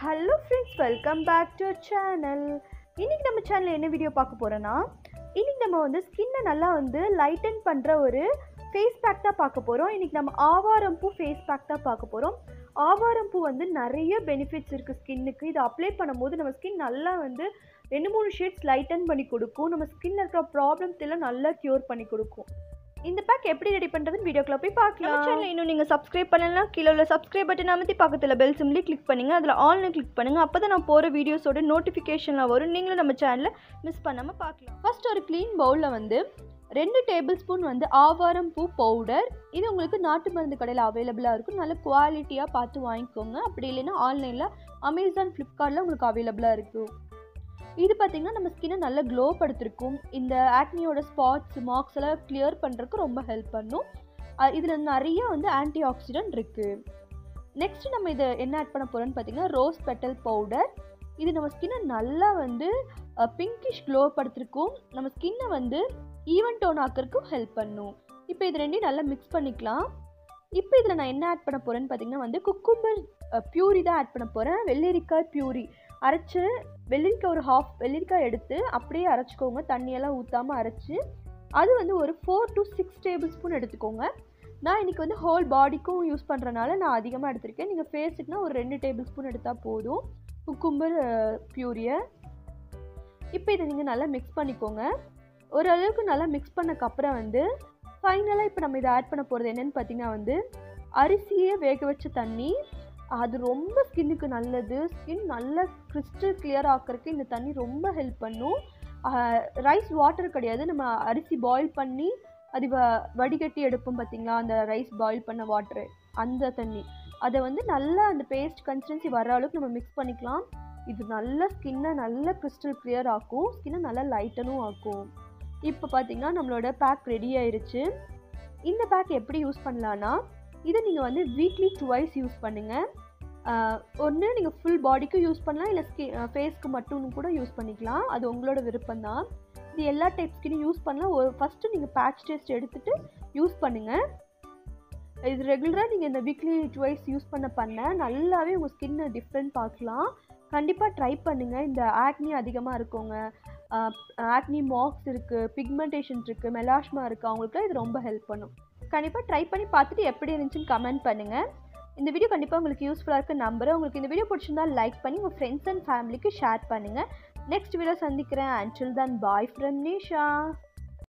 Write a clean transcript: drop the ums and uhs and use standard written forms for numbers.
Hello friends, welcome back to channel. இன்றைக்கி நம்ம சேனலில் என்ன வீடியோ பார்க்க போகிறோன்னா, இன்றைக்கி நம்ம வந்து ஸ்கின்னை நல்லா வந்து லைட்டன் பண்ணுற ஒரு ஃபேஸ் பேக் தான் பார்க்க போகிறோம். இன்றைக்கி நம்ம ஆவாரம்பூ ஃபேஸ் பேக் தான் பார்க்க போகிறோம். ஆவாரம்பூ வந்து நிறைய பெனிஃபிட்ஸ் இருக்குது ஸ்கின்னுக்கு. இதை அப்ளை பண்ணும்போது நம்ம ஸ்கின் நல்லா வந்து 2-3 ஷேட்ஸ் லைட்டன் பண்ணி கொடுக்கும். நம்ம ஸ்கின்னில் இருக்கிற ப்ராப்ளம்ஸ் எல்லாம் நல்லா க்யூர் பண்ணி கொடுக்கும். இந்த பேக் எப்படி ரெடி பண்ணுறதுன்னு வீடியோக்குள்ள போய் பார்க்கலாம். நம்ம சேனல் இன்னும் நீங்கள் சப்ஸ்கிரைப் பண்ணலாம், கீழே உள்ள சப்ஸ்கிரைப் பட்டன் அமைத்தி பக்கத்தில் பெல் சிம்லி கிளிக் பண்ணுங்கள். அதில் ஆன்லைன் கிளிக் பண்ணுங்கள். அப்போ தான் நான் போகிற வீடியோஸோட நோட்டிஃபிகேஷன்லாம் வரும். நீங்களும் நம்ம சேனலை மிஸ் பண்ணாமல் பார்க்கலாம். ஃபர்ஸ்ட் ஒரு க்ளீன் பவுலில் வந்து 2 டேபிள் ஸ்பூன் வந்து ஆவாரம்பூ பவுடர். இது உங்களுக்கு நாட்டு மருந்து கடையில் அவைலபிளாக இருக்கும். நல்ல குவாலிட்டியாக பார்த்து வாங்கிக்கோங்க. அப்படி இல்லைன்னா ஆன்லைனில் அமேசான், ஃப்ளிப்கார்ட்டில் உங்களுக்கு அவைலபிளாக இருக்கும். இது பார்த்திங்கன்னா நம்ம ஸ்கின்னை நல்லா க்ளோ படுத்திருக்கும். இந்த ஆக்னியோட ஸ்பாட்ஸ், மார்க்ஸ் எல்லாம் கிளியர் பண்ணுறதுக்கு ரொம்ப ஹெல்ப் பண்ணும். இதில் நிறைய வந்து ஆன்டி ஆக்சிடென்ட் இருக்குது. நெக்ஸ்ட்டு நம்ம இதை என்ன ஆட் பண்ண போகிறோன்னு பார்த்திங்கன்னா ரோஸ் பெட்டல் பவுடர். இது நம்ம ஸ்கின்னை நல்லா வந்து பிங்கிஷ் க்ளோ படுத்திருக்கும். நம்ம ஸ்கின்னை வந்து ஈவன் டோன் ஆக்கிறதுக்கும் ஹெல்ப் பண்ணும். இப்போ இது ரெண்டையும் நல்லா மிக்ஸ் பண்ணிக்கலாம். இப்போ இதில் நான் என்ன ஆட் பண்ண போகிறேன்னு பார்த்திங்கன்னா வந்து குக்கும்பர் பியூரி தான் ஆட் பண்ண போகிறேன். வெள்ளரிக்காய் பியூரி அரைச்சி, வெள்ளரிக்காய் ஒரு 1/2 வெள்ளரிக்காய் எடுத்து அப்படியே அரைச்சிக்கோங்க. தண்ணியெல்லாம் ஊற்றாமல் அரைச்சி அது வந்து ஒரு 4 to 6 டேபிள் ஸ்பூன் எடுத்துக்கோங்க. நான் இன்றைக்கி வந்து ஹோல் பாடிக்கும் யூஸ் பண்ணுறனால நான் அதிகமாக எடுத்திருக்கேன். நீங்கள் ஃபேஸுக்குனா ஒரு 2 டேபிள் ஸ்பூன் எடுத்தால் போதும் குக்கும்பர் பியூரியை. இப்போ இதை நீங்கள் நல்லா மிக்ஸ் பண்ணிக்கோங்க. ஓரளவுக்கு நல்லா மிக்ஸ் பண்ணக்கப்புறம் வந்து ஃபைனலாக இப்போ நம்ம இதை ஆட் பண்ண போகிறது என்னென்னு பார்த்திங்கன்னா வந்து அரிசியே வேக வச்ச தண்ணி. அது ரொம்ப ஸ்கின்னுக்கு நல்லது. ஸ்கின் நல்லா கிறிஸ்டல் கிளியர் ஆக்கிறதுக்கு இந்த தண்ணி ரொம்ப ஹெல்ப் பண்ணும். ரைஸ் வாட்டர் கிடையாது, நம்ம அரிசி பாயில் பண்ணி அது வடிகட்டி எடுப்போம் பார்த்திங்களா, அந்த ரைஸ் பாயில் பண்ண வாட்ரு, அந்த தண்ணி. அதை வந்து நல்லா அந்த பேஸ்ட் கன்சிஸ்டன்சி வர அளவுக்கு நம்ம மிக்ஸ் பண்ணிக்கலாம். இது நல்லா ஸ்கின்னை நல்லா கிறிஸ்டல் கிளியர் ஆக்கும், ஸ்கின்னை நல்லா லைட்டனும் ஆக்கும். இப்போ பார்த்திங்கன்னா நம்மளோட பேக் ரெடி ஆயிடுச்சு. இந்த பேக் எப்படி யூஸ் பண்ணலான்னா, இதை நீங்கள் வந்து வீக்லி 2 யூஸ் பண்ணுங்கள். ஒன்று நீங்கள் ஃபுல் பாடிக்கும் யூஸ் பண்ணலாம், இல்லை ஃபேஸ்க்கு மட்டும் கூட யூஸ் பண்ணிக்கலாம். அது உங்களோட விருப்பம்தான். இது எல்லா டைப் ஸ்கின்னும் யூஸ் பண்ணலாம். ஃபஸ்ட்டு நீங்கள் பேட்ச் டெஸ்ட் எடுத்துகிட்டு யூஸ் பண்ணுங்கள். இது ரெகுலராக நீங்கள் இந்த வீக்லி 2 யூஸ் பண்ண நல்லாவே உங்கள் ஸ்கின்னை டிஃப்ரெண்ட் பார்க்கலாம். கண்டிப்பாக ட்ரை பண்ணுங்கள். இந்த ஆக்னி அதிகமாக இருக்கவங்க, ஆக்னி மார்க்ஸ் இருக்குது, பிக்மெண்டேஷன் இருக்குது, மெலாஸ்மா இருக்குது, அவங்களுக்குலாம் இது ரொம்ப ஹெல்ப் பண்ணும். கண்டிப்பாக ட்ரை பண்ணி பார்த்துட்டு எப்படி இருந்துச்சுன்னு கமெண்ட் பண்ணுங்கள். இந்த வீடியோ கண்டிப்பாக உங்களுக்கு யூஸ்ஃபுல்லாக இருக்குது நம்புகிறேன். உங்களுக்கு இந்த வீடியோ பிடிச்சிருந்தால் லைக் பண்ணி உங்கள் ஃப்ரெண்ட்ஸ் அண்ட் ஃபேமிலிக்கு ஷேர் பண்ணுங்கள். நெக்ஸ்ட் வீடியோ சந்திக்கிறேன். Until then, bye from Nisha.